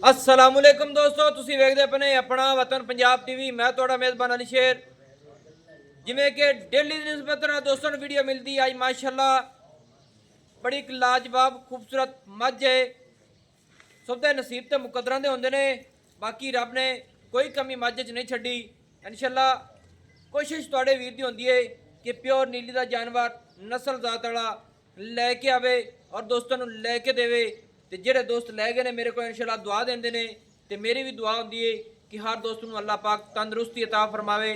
अस्सलामुअलैकुम दोस्तों, ਤੁਸੀਂ ਵੇਖਦੇ ਆਪਣੇ ਆਪਣਾ ਵਤਨ ਪੰਜਾਬ ਟੀਵੀ। ਮੈਂ ਤੁਹਾਡਾ ਮੇਜ਼ਬਾਨ ਅਲੀ ਸ਼ੇਰ। ਜਿਵੇਂ ਕਿ ਡੇਲੀ ਦੀ ਨਿਸਬਤ ਨਾਲ ਦੋਸਤਾਂ ਨੂੰ ਵੀਡੀਓ ਮਿਲਦੀ ਅੱਜ ਮਾਸ਼ਾਅੱਲਾ ਬੜੀ ਇੱਕ ਲਾਜਵਾਬ ਖੂਬਸੂਰਤ ਮੱਝ ਹੈ। ਸਭ ਦੇ ਨਸੀਬ ਤੇ ਮੁਕੱਦਰਾਂ ਦੇ ਹੁੰਦੇ ਨੇ। ਬਾਕੀ ਰੱਬ ਨੇ ਕੋਈ ਕਮੀ ਮੱਝ 'ਚ ਨਹੀਂ ਛੱਡੀ। ਇਨਸ਼ਾਅੱਲਾ ਕੋਸ਼ਿਸ਼ ਤੁਹਾਡੇ ਵੀਰ ਦੀ ਹੁੰਦੀ ਹੈ ਕਿ ਪਿਓਰ ਨੀਲੀ ਦਾ ਜਾਨਵਰ ਨਸਲ ਜ਼ਾਤ ਵਾਲਾ ਲੈ ਕੇ ਆਵੇ ਔਰ ਦੋਸਤਾਂ ਨੂੰ ਲੈ ਕੇ ਦੇਵੇ। ਤੇ ਜਿਹੜੇ ਦੋਸਤ ਲੈ ਗਏ ਨੇ ਮੇਰੇ ਕੋਲ ਇਨਸ਼ਾਅੱਲਾ ਦੁਆ ਦਿੰਦੇ ਨੇ ਤੇ ਮੇਰੀ ਵੀ ਦੁਆ ਹੁੰਦੀ ਹੈ ਕਿ ਹਰ ਦੋਸਤ ਨੂੰ ਅੱਲਾਹ ਪਾਕ ਤੰਦਰੁਸਤੀ ਅਤਾ ਫਰਮਾਵੇ।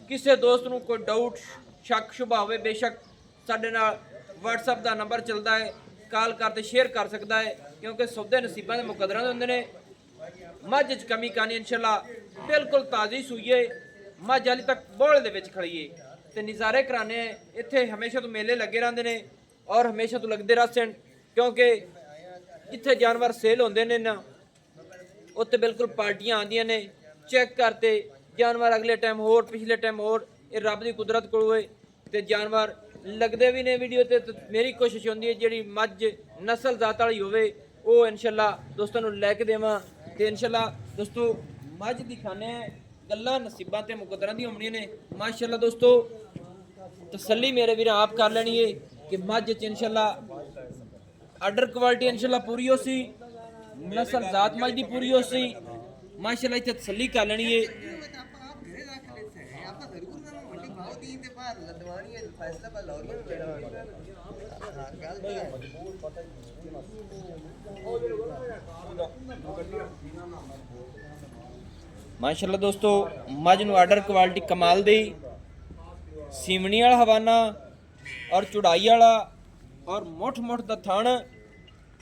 ਕਿਸੇ ਦੋਸਤ ਨੂੰ ਕੋਈ ਡਾਊਟ ਸ਼ੱਕ ਸ਼ੁਬਾ ਹੋਵੇ ਬੇਸ਼ੱਕ ਸਾਡੇ ਨਾਲ WhatsApp ਦਾ ਨੰਬਰ ਚੱਲਦਾ ਹੈ, ਕਾਲ ਕਰਦੇ ਸ਼ੇਅਰ ਕਰ ਸਕਦਾ ਹੈ ਕਿਉਂਕਿ ਸੌਦੇ ਨਸੀਬਾਂ ਦੇ ਮੁਕੱਦਰਾਂ ਦੇ ਹੁੰਦੇ ਨੇ। ਮੱਝ 'ਚ ਕਮੀ ਕਾਨੀ ਇਨਸ਼ਾਅੱਲਾ ਬਿਲਕੁਲ ਤਾਜ਼ੀ ਸੂਈ ਹੈ। ਮੱਝ ਹਾਲੇ ਤੱਕ ਬੋਲੇ ਦੇ ਵਿੱਚ ਖੜੀ ਹੈ ਤੇ ਨਜ਼ਾਰੇ ਕਰਾਣੇ ਇੱਥੇ ਹਮੇਸ਼ਾ ਤੋਂ ਮੇਲੇ ਲੱਗੇ ਰਹਿੰਦੇ ਨੇ ਔਰ ਹਮੇਸ਼ਾ ਤੋਂ ਲੱਗਦੇ ਰਹਿਣ ਕਿਉਂਕਿ ਜਿੱਥੇ ਜਾਨਵਰ ਸੇਲ ਹੁੰਦੇ ਨੇ ਨਾ ਉੱਥੇ ਬਿਲਕੁਲ ਪਾਰਟੀਆਂ ਆਉਂਦੀਆਂ ਨੇ ਚੈੱਕ ਕਰਤੇ ਜਾਨਵਰ ਅਗਲੇ ਟਾਈਮ ਹੋਰ ਪਿਛਲੇ ਟਾਈਮ ਹੋਰ। ਇਹ ਰੱਬ ਦੀ ਕੁਦਰਤ ਕੋਲ ਹੋਏ ਤੇ ਜਾਨਵਰ ਲੱਗਦੇ ਵੀ ਨੇ ਵੀਡੀਓ ਤੇ। ਮੇਰੀ ਕੋਸ਼ਿਸ਼ ਹੁੰਦੀ ਹੈ ਜਿਹੜੀ ਮੱਝ ਨਸਲ ਜ਼ਾਤ ਵਾਲੀ ਹੋਵੇ ਉਹ ਇਨਸ਼ਾਅੱਲਾ ਦੋਸਤਾਂ ਨੂੰ ਲੈ ਕੇ ਦੇਵਾਂ ਤੇ ਇਨਸ਼ਾਅੱਲਾ ਦੋਸਤੋ ਮੱਝ ਦਿਖਾਣੇ ਗੱਲਾਂ ਨਸੀਬਾਂ ਤੇ ਮੁਕੱਦਰਾਂ ਦੀ ਹੋਣੀਆਂ ਨੇ। ਮਾਸ਼ਾਅੱਲਾ ਦੋਸਤੋ ਤਸੱਲੀ ਮੇਰੇ ਵੀਰ ਆਪ ਕਰ ਲੈਣੀ ਹੈ ਕਿ ਮੱਝ 'ਚ ਇਨਸ਼ਾਅੱਲਾ आर्डर क्वालिटी इंशाल्लाह पूरी हो सी, नस्ल जात मज दी पूरी हो सी। माशाल्लाह इत्थे तसल्ली कर लेनी है। माशाल्लाह दोस्तों मज नूं आर्डर क्वालिटी कमाल दी, सीवनी वाला हवाना और चुड़ाई वाला और मुठ मुठ दा थान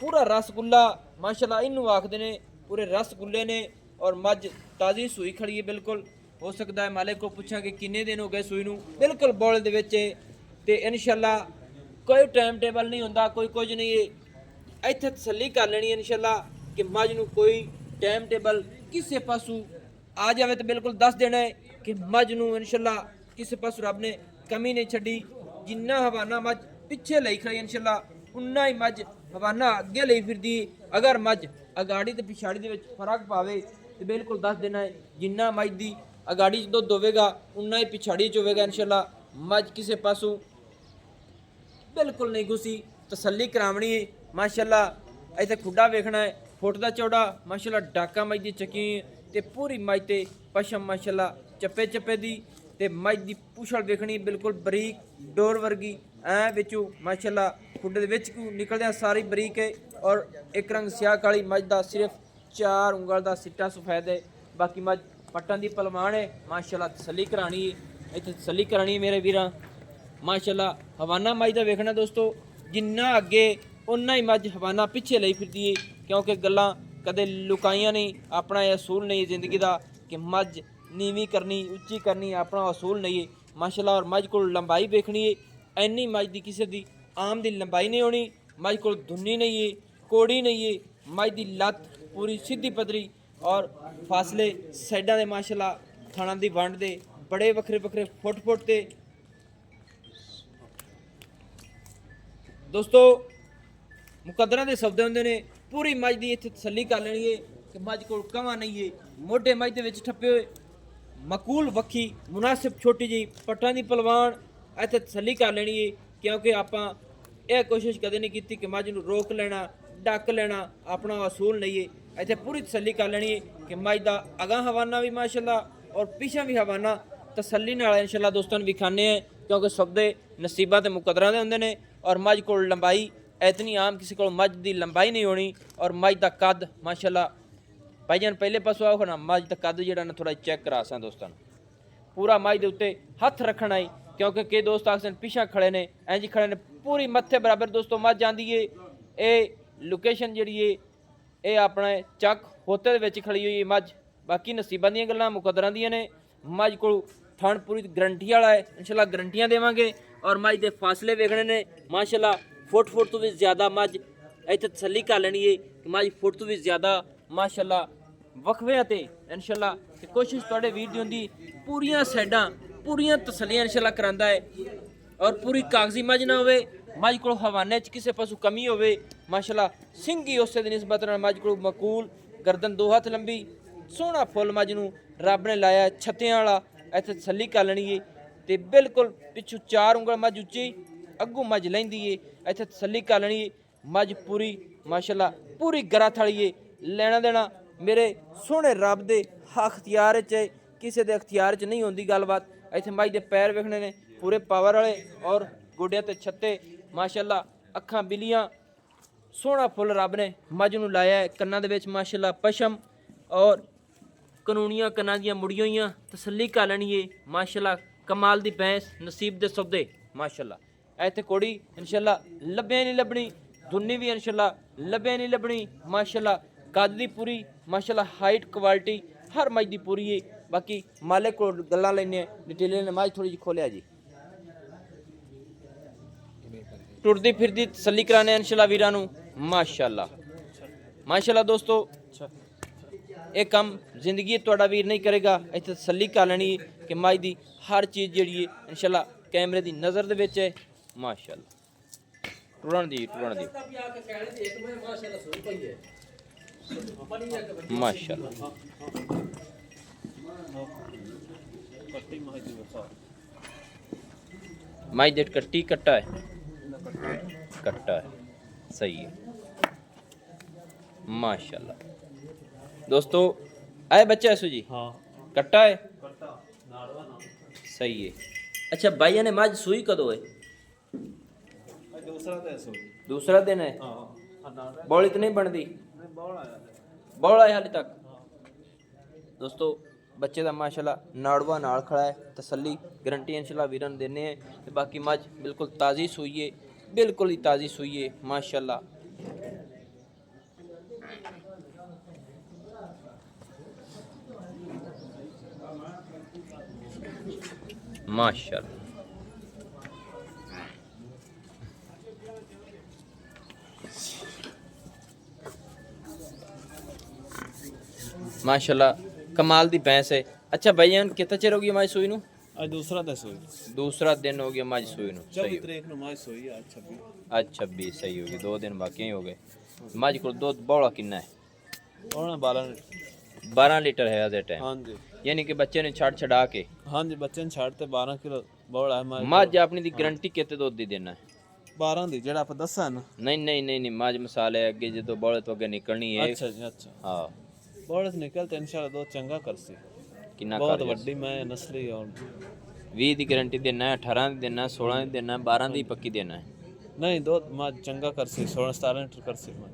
पूरा रसगुल्ला। माशाल्लाह इनू आखते ने पूरे रसगुल्ले ने और मज ताज़ी सूई खड़ी है। बिल्कुल हो सकता है मालिक को पूछा कि किन्ने दिन हो गए सूई नू, बिल्कुल बौल दे विच ते इंशाल्लाह कोई टाइम टेबल नहीं होंदा, कोई कुछ नहीं है। इत्थे तसल्ली कर लेनी इंशाल्लाह कि मज नू कोई टाइम टेबल किसी पासों आ जाए तो बिल्कुल दस देना है कि मज नू इंशाल्लाह किसी पासों रब ने कमी नहीं छड्डी। जिन्ना हवाना मज पिछे लई खड़ी इंशाल्लाह उन्ना ही मज हवाना अगे लई फिरदी। अगर मज अगाड़ी ते पिछाड़ी दे विच फर्क पावे तो बिल्कुल दस देना है। जिन्ना मज दी अगाड़ी च दुध होवेगा उन्ना ही पिछाड़ी च होवेगा इंशाल्लाह। मज किसी पासों बिल्कुल नहीं घुसी, तसल्ली करावनी है। माशाल्लाह इत्थे खुड्डा वेखना है फुट दा चौड़ा। माशाल्लाह डाका मज दी चकी ते पूरी मज ते पशम माशाल्लाह चप्पे चप्पे दी ते मज दी पुछल वेखनी बिल्कुल बरीक डोर वर्गी ऐ विचों माशाल्लाह खुड्डे दे विच निकलदे सारी बरीक है। और एक रंग स्याह काली मज दा सिर्फ 4 उंगल दा सिट्टा सफेद है। बाकी मज पट्टन दी पलवान है। माशाल्लाह तसल्ली करानी है, इत्थे तसल्ली करानी है मेरे वीरां। माशाल्लाह हवाना मज दा वेखना दोस्तों जिन्ना अगे उन्ना ही मज हवाना पिछे लई फिरदी है क्योंकि गल्लां कदे लुकाइयां नहीं। अपना असूल नहीं जिंदगी दा कि मज नीवी करनी उच्ची करनी, अपना असूल नहीं है। माशाल्लाह और मज को लंबाई वेखनी है, इन्नी मज दी किसी दी आम दी लंबाई नहीं होनी। मज को धुन्नी नहीं है, कोड़ी नहीं है। मज दी लत पूरी सीधी पदरी और फासले साइडा दे माशाल्लाह थाना दी वंड दे बड़े वखरे वखरे फुट फुट ते दोस्तों मुकद्दरां दे सौदे हुंदे ने। पूरी मज दी इत्थे तसल्ली कर लेनी है कि मज कोल कवा नहीं है। मोटे मज दे विच ठप्पे होए मकूल वक्खी मुनासिब छोटी जी पट्टां दी पलवान इत्थे तसल्ली कर लेनी है क्योंकि आपां यह कोशिश कदे नहीं की कि मज नूं रोक लेना डक लेना, अपना असूल नहीं है। इत्थे पूरी तसल्ली कर लेनी है कि मज दा अगां हवाना भी माशाल्लाह और पिछा भी हवाना तसल्ली नाल इंशाल्लाह दोस्तों नूं विखाने हैं क्योंकि सौदे नसीबां ते मुकद्दरां दे हुंदे ने। और मज कोल लंबाई इतनी आम किसी को मज दी लंबाई नहीं होनी। और मज दा कद माशाल्लाह भाईजान पहले पासों आओ ना मज दा कद जिहड़ा ना थोड़ा चेक करा सा दोस्तों पूरा मज दे उत्ते हथ रखना है क्योंकि कई दोस्त आखदे पिछा खड़े ने इंज खड़े ने पूरी मत्थे बराबर दोस्तों मज आंदी है। ये लोकेशन जिहड़ी है ये अपने चक होते दे विच खड़ी हुई है मज। बाकी नसीबां दीयां गल्लां मुकद्दरां दीयां ने। मज कोल थण पूरी गरंटी वाला है इंशाल्लाह गरंटियां देवांगे। और मज दे फासले वेखने ने माशाल्लाह फुट फुट तो भी ज़्यादा मज इत्थे तसल्ली कर लेनी है कि मज फुट तो भी ज़्यादा माशाल्लाह वक्फे ते इंशाल्लाह कोशिश तुहाडे वीर दी हुंदी पूरियां साइडां पूरियां तसल्लियां इंशाल्लाह करांदा है और पूरी कागजी मज ना होवे। मज को हवाने च किसी पासों कमी होवे माशाल्लाह सिंह ही उस निस्बत मज को मकूल ਗਰਦਨ 2 ਹੱਥ ਲੰਬੀ, ਸੋਹਣਾ ਫੁੱਲ ਮੱਝ ਨੂੰ ਰੱਬ ਨੇ ਲਾਇਆ ਛੱਤਿਆਂ ਵਾਲਾ। ਇੱਥੇ ਤਸੱਲੀ ਕਰ ਲੈਣੀ ਏ ਤੇ ਬਿਲਕੁਲ ਪਿੱਛੋਂ 4 ਉਂਗਲ ਮੱਝ ਉੱਚੀ, ਅੱਗੋਂ ਮੱਝ ਲੈਂਦੀ ਏ। ਇੱਥੇ ਤਸੱਲੀ ਕਰ ਲੈਣੀ ਏ। ਮੱਝ ਪੂਰੀ ਮਾਸ਼ਾਅੱਲਾ ਪੂਰੀ ਗਰਾ ਥਲੀ ਏ। ਲੈਣਾ ਦੇਣਾ ਮੇਰੇ ਸੋਹਣੇ ਰੱਬ ਦੇ ਅਖਤਿਆਰ 'ਚ, ਕਿਸੇ ਦੇ ਅਖਤਿਆਰ 'ਚ ਨਹੀਂ ਹੁੰਦੀ ਗੱਲਬਾਤ। ਇੱਥੇ ਮੱਝ ਦੇ ਪੈਰ ਵੇਖਣੇ ਨੇ ਪੂਰੇ ਪਾਵਰ ਵਾਲੇ, ਔਰ ਗੋਡਿਆਂ ਤੇ ਛੱਤੇ ਮਾਸ਼ਾਅੱਲਾ, ਅੱਖਾਂ ਬਿਲੀਆਂ, ਸੋਹਣਾ ਫੁੱਲ ਰੱਬ ਨੇ ਮੱਝ ਨੂੰ ਲਾਇਆ ਹੈ। ਕੰਨਾਂ ਦੇ ਵਿੱਚ ਮਾਸ਼ਾਅੱਲਾ ਪਸ਼ਮ ਔਰ ਕਾਨੂੰਨੀਆਂ ਕੰਨਾਂ ਦੀਆਂ ਮੁੜੀਆਂ ਹੋਈਆਂ। ਤਸੱਲੀ ਕਰ ਲੈਣੀ ਏ ਮਾਸ਼ਾਅੱਲਾ, ਕਮਾਲ ਦੀ ਭੈਂਸ, ਨਸੀਬ ਦੇ ਸੌਦੇ ਮਾਸ਼ਾਅੱਲਾ। ਇੱਥੇ ਕੋੜੀ ਇਨਸ਼ਾਅੱਲਾ ਲੱਭਿਆ ਨਹੀਂ ਲੱਭਣੀ, ਦੁੰਨੀ ਵੀ ਇਨਸ਼ਾਅੱਲਾ ਲੱਭਿਆ ਨਹੀਂ ਲੱਭਣੀ ਮਾਸ਼ਾਅੱਲਾ। ਕੱਦ ਦੀ ਪੂਰੀ ਮਾਸ਼ਾਅੱਲਾ, ਹਾਈਟ ਕੁਆਲਿਟੀ ਹਰ ਮੱਝ ਦੀ ਪੂਰੀ ਏ। ਬਾਕੀ ਮਾਲਿਕ ਕੋਲ ਗੱਲਾਂ ਲੈਣੇ ਡਿਟੇਲ ਨੇ। ਮੱਝ ਥੋੜੀ ਜਿਹੀ ਖੋਲਿਆ ਜੀ, ਟੁਰਦੀ ਫਿਰਦੀ ਤਸੱਲੀ ਕਰਾਣੇ ਇਨਸ਼ਾਅੱਲਾ ਵੀਰਾਂ ਨੂੰ ਮਾਸ਼ਾਅੱਲਾ। ਮਾਸ਼ਾਅੱਲਾ ਦੋਸਤੋ, ਇਹ ਕੰਮ ਜ਼ਿੰਦਗੀ ਤੁਹਾਡਾ ਵੀਰ ਨਹੀਂ ਕਰੇਗਾ। ਇੱਥੇ ਤਸੱਲੀ ਕਰ ਲੈਣੀ ਕਿ ਮੱਝ ਦੀ ਹਰ ਚੀਜ਼ ਜਿਹੜੀ ਹੈ ਇਨਸ਼ਾਅੱਲਾ ਕੈਮਰੇ ਦੀ ਨਜ਼ਰ ਦੇ ਵਿੱਚ ਹੈ ਮਾਸ਼ਾਅੱਲਾ। ਟੁਰਨ ਦੀ ਮਾਸ਼ਾਅੱਲਾ। ਮੱਝ ਦੇ ਕੱਟੀ ਕੱਟਾ ਹੈ, ਕੱਟਾ ਹੈ, सही है माशाल्लाह। दोस्तों आए बच्चा ऐसो जी, हाँ कट्टा है, सही है। अच्छा भाइया ने मज सूई कदों है? दूसरा दिन है। बौल इतनी बनती बौल आए हाले तक। दोस्तों बच्चे का माशाल्लाह नाड़वा नाल खड़ा है, तसल्ली गारंटी इंशाल्लाह वीरन देने हैं। ते बाकी मज बिल्कुल ताज़ी सूई है, बिल्कुल ही ताज़ी सूई है माशाल्लाह। माशाल्लाह माशाल्लाह कमाल दी भैंस है। अच्छा भैया कितना चिर हो गया माज सूई नू? आज दूसरा दिन सोई, दूसरा दिन हो गया माज सूई नू। 24 तरीक ਨੂੰ ਮਾਜ ਸੋਈ ਆ 26। आज 26 सही हो गई, 2 दिन बाकी ही हो गए। माज को दूध बौला कितना है? ਉਹਨਾਂ 12 12 लीटर है आज टाइम, ਹਾਂਜੀ यानी कि बच्चे ने छड़ छड़ा के ਹਾਂਜੀ ਬੱਚੇ ਨੂੰ ਛੱਡ ਤੇ 12 ਕਿਲੋ ਬੋਲ ਆ ਮਾਜ। माज अपनी दी गारंटी कितने दूध दी देना है? 12 ਦੀ ਜਿਹੜਾ ਆਪਾਂ ਦੱਸਾਂ ਨਾ। नहीं नहीं नहीं नहीं माज मसाले अगे जो बौले तो अगे निकलनी है। ਅੱਛਾ ਜੀ ਅੱਛਾ। हाँ ਬੋਲ ਨਿਕਲ ਤੇ ਇਨਸ਼ਾਅੱਲਾ ਦੋ ਚੰਗਾ ਕਰਸੀ। कितना ਬਹੁਤ कर ਵੱਡੀ ਮੈਂ ਨਸਲੀ ਔਰ 20 ਦੀ गारंटी देना है, 18 ਦੀ देना है, 16 ਦੀ देना है, 12 ਦੀ पक्की देना है। ਨਹੀਂ ਦੋ ਮਾਜ ਚੰਗਾ ਕਰਸੀ 16 17 ਲੀਟਰ ਕਰਸੀ ਮੈਂ।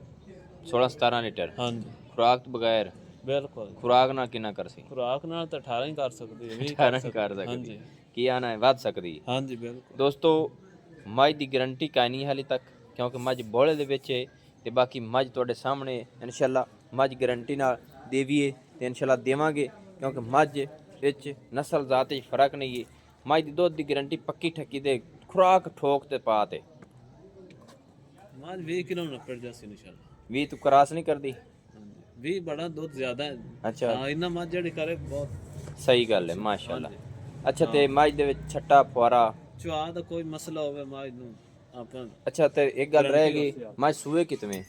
16 17 लीटर ਹਾਂਜੀ खुराक तो बगैर ਬਿਲਕੁਲ। खुराक ना कितना कर सी? ਖੁਰਾਕ ਨਾਲ ਤਾਂ 18 ਹੀ ਕਰ ਸਕਦੀ ਹੈ 20 18 कर सकती ਹਾਂਜੀ की आना है वध सकती है। ਹਾਂਜੀ ਬਿਲਕੁਲ। ਦੋਸਤੋ ਮੱਝ ਦੀ ਗਾਰੰਟੀ ਕਾਇ ਨਹੀਂ ਹਾਲੇ ਤੱਕ, ਕਿਉਂਕਿ ਮੱਝ ਬੋਲੇ ਦੇ ਵਿੱਚ ਹੈ ਤੇ ਬਾਕੀ ਮੱਝ ਤੁਹਾਡੇ ਸਾਹਮਣੇ ਇਨਸ਼ਾਅੱਲਾ ਮੱਝ ਗਾਰੰਟੀ ਨਾਲ ਦੇਵੀਏ ਤੇ ਇਨਸ਼ਾਅੱਲਾ ਦੇਵਾਂਗੇ, ਕਿਉਂਕਿ ਮੱਝ ਵਿੱਚ ਨਸਲ ਜ਼ਾਤ 'ਚ ਫਰਕ ਨਹੀਂ ਹੈ। ਮੱਝ ਦੀ ਦੁੱਧ ਦੀ ਗਾਰੰਟੀ ਪੱਕੀ ਠੱਕੀ ਤੇ ਖੁਰਾਕ ਠੋਕ ਤੇ ਪਾ ਤੇ ਮਾਜ 20 ਕਿਲੋ ਨਾ ਪੜ ਜਾਸੀ ਇਨਸ਼ਾਅੱਲਾ। 20 ਤੂੰ ਕਰਾਸ ਨਹੀਂ ਕਰਦੀ? 20 ਬੜਾ ਦੁੱਧ ਜ਼ਿਆਦਾ ਹੈ। ਅੱਛਾ ਹਾਂ ਇੰਨਾ ਮੱਝ ਜਿਹੜੀ ਕਰੇ ਬਹੁਤ ਸਹੀ ਗੱਲ ਹੈ ਮਾਸ਼ਾਅੱਲਾ। ਅੱਛਾ ਤੇ ਮੱਝ ਦੇ ਵਿੱਚ ਛੱਟਾ ਫੁਆਰਾ ਚੁਆ ਦਾ ਕੋਈ ਮਸਲਾ ਹੋਵੇ ਮੱਝ ਨੂੰ ਆਪਾਂ। ਅੱਛਾ ਤੇ ਇੱਕ ਗੱਲ ਰਹਿ ਗਈ, ਮੱਝ ਸੂਏ ਕਿਤਵੇਂ?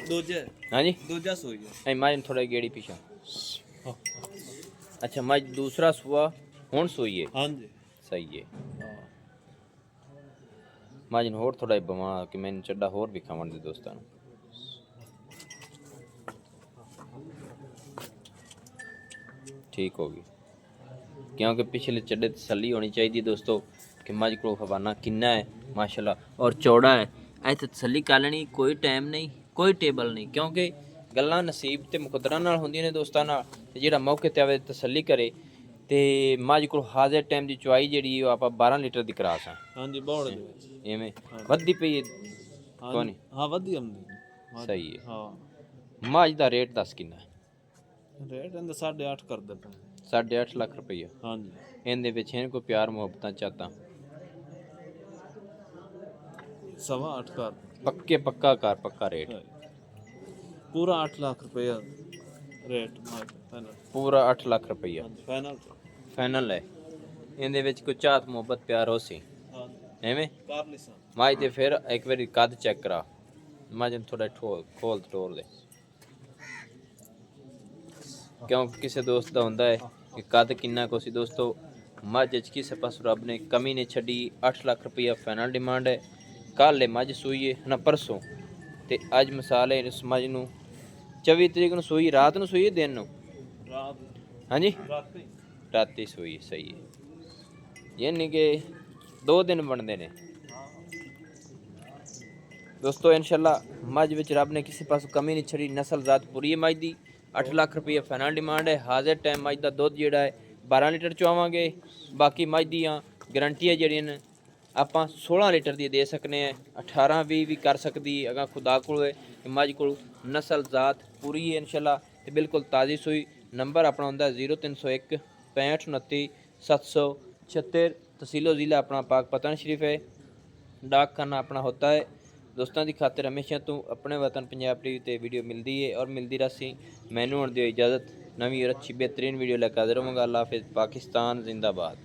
ਦੂਜੇ ਹਾਂਜੀ ਦੂਜਾ ਸੋਈ ਹੈ। ਨਹੀਂ ਮੱਝ ਥੋੜਾ ਗੇੜੀ ਪਿਛਾ। ਅੱਛਾ ਮੱਝ ਦੂਸਰਾ ਸੂਆ ਹੁਣ ਸੂਈ ਹੈ, ਹਾਂਜੀ ਸਹੀ ਹੈ। ਹਾਂ ਮੱਝ ਨੂੰ ਹੋਰ ਥੋੜਾ ਬਵਾ ਕਿ ਮੈਨੂੰ ਚੱਡਾ ਹੋਰ ਵੀ ਖਾਵਣ ਦੇ ਦੋਸਤਾਂ ਨੂੰ। ठीक होगी क्योंकि पिछले चड्डे तसल्ली होनी चाहिए दोस्तों कि मझ को हवाना किन्ना है माशाल्लाह और चौड़ा है। ऐसे तसल्ली कर लेनी, कोई टाइम नहीं कोई टेबल नहीं, क्योंकि गल्लां नसीब ते मुकद्दरां नाल होंदियां ने दोस्तां नाल। ते जेहड़ा मौके ते आवे तसल्ली करे ते मझ को हाजिर टाइम दी चुआई जेहड़ी है आपां 12 लीटर दी क्रास है। ਹਾਂਜੀ ਬੋੜ ਦੇ ਵਿੱਚ एवें वधी पई कोनी? ਹਾਂ ਵਧੀ ਆਮਦੀ सही है। ਹਾਂ मझ दा रेट दस किन्ना है? ਰੇਟ ਇਹਦਾ 8.5 ਕਰ ਦਿੱਤਾ। 8.5 ਲੱਖ ਰੁਪਈਆ। ਹਾਂਜੀ ਇਹਦੇ ਵਿੱਚ ਇਹਨਾਂ ਕੋਈ ਪਿਆਰ ਮੁਹੱਬਤਾਂ ਚਾਹਤਾਂ 8.5 ਕਰ ਪੱਕੇ ਪੱਕਾ ਕਰ ਪੱਕਾ ਰੇਟ ਪੂਰਾ 8 ਲੱਖ ਰੁਪਇਆ ਰੇਟ ਫਾਈਨਲ। ਪੂਰਾ 8 ਲੱਖ ਰੁਪਈਆ ਫਾਈਨਲ ਫਾਈਨਲ ਹੈ। ਇਹਦੇ ਵਿੱਚ ਕੋਈ ਚਾਹਤ ਮੁਹੱਬਤ ਪਿਆਰ ਹੋ ਸੀ ਹਾਂ ਐਵੇਂ ਕਰ ਲਈ ਸਾਂ। ਮਾਝ ਤੇ ਫਿਰ ਇੱਕ ਵਾਰੀ ਕੱਦ ਚੈੱਕ ਕਰਾ, ਮਾਝ ਥੋੜਾ ਖੋਲ ਟੋਰ ਦੇ ਕਿਉਂ ਕਿਸੇ ਦੋਸਤ ਦਾ ਹੁੰਦਾ ਹੈ ਕਿ ਕੱਦ ਕਿੰਨਾ ਕੁ ਸੀ ਦੋਸਤੋ। ਮੱਝ 'ਚ ਕਿਸੇ ਪਾਸੋਂ ਰੱਬ ਨੇ ਕਮੀ ਨਹੀਂ ਛੱਡੀ। 8 ਲੱਖ ਰੁਪਈਆ ਫਾਈਨਲ ਡਿਮਾਂਡ ਹੈ। ਕੱਲ੍ਹ ਇਹ ਮੱਝ ਸੂਈ ਹੈ ਨਾ ਪਰਸੋਂ, ਤੇ ਅੱਜ ਮਿਸਾਲ ਹੈ ਇਸ ਮੱਝ ਨੂੰ 24 ਤਰੀਕ ਨੂੰ ਸੂਈ, ਰਾਤ ਨੂੰ ਸੂਈ ਹੈ ਦਿਨ ਨੂੰ? रात ਹਾਂਜੀ रात ਰਾਤੀ ਸੂਈ, ਸਹੀ ਹੈ। ਯਾਨੀ ਕਿ 2 ਦਿਨ ਬਣਦੇ ਨੇ ਦੋਸਤੋ। ਇਨਸ਼ਾਅੱਲਾ ਮੱਝ ਵਿੱਚ ਰੱਬ ਨੇ ਕਿਸੇ ਪਾਸੋਂ ਕਮੀ ਨਹੀਂ ਛੱਡੀ। ਨਸਲ ਜ਼ਾਤ ਪੂਰੀ ਹੈ ਮੱਝ ਦੀ। 8 ਲੱਖ ਰੁਪਈਆ ਫਾਈਨਲ ਡਿਮਾਂਡ ਹੈ। ਹਾਜ਼ਰ ਟਾਈਮ ਮੱਝ ਦਾ ਦੁੱਧ ਜਿਹੜਾ ਹੈ 12 ਲੀਟਰ ਚੁਆਵਾਂਗੇ। ਬਾਕੀ ਮੱਝ ਦੀਆਂ ਗਰੰਟੀਆਂ ਜਿਹੜੀਆਂ ਨੇ ਆਪਾਂ 16 ਲੀਟਰ ਦੀ ਦੇ ਸਕਨੇ ਆ। 18-20 ਵੀ ਕਰ ਸਕਦੀ ਅਗਾ ਖੁਦਾ ਕੋਲ ਹੈ ਕਿ ਮੱਝ ਕੋਲ ਨਸਲ ਜ਼ਾਤ ਪੂਰੀ ਹੈ ਇਨਸ਼ਾਅੱਲਾ, ਤੇ ਬਿਲਕੁਲ ਤਾਜ਼ੀ ਸੂਈ। ਨੰਬਰ ਆਪਣਾ ਹੁੰਦਾ 0301 65 29 776। तहसीलो ज़िला अपना पाक पतन शरीफ है। डाक खाना अपना होता है। दोस्तों की खातिर हमेशा तो अपने वतन पंजाब टीवी ते वीडियो मिलती है और मिलती रसी। मैनू होने दी इजाज़त। नवी और अच्छी बेहतरीन वीडियो लेकर हाजिर होवांगा। अल्लाह हाफिज़। पाकिस्तान जिंदाबाद।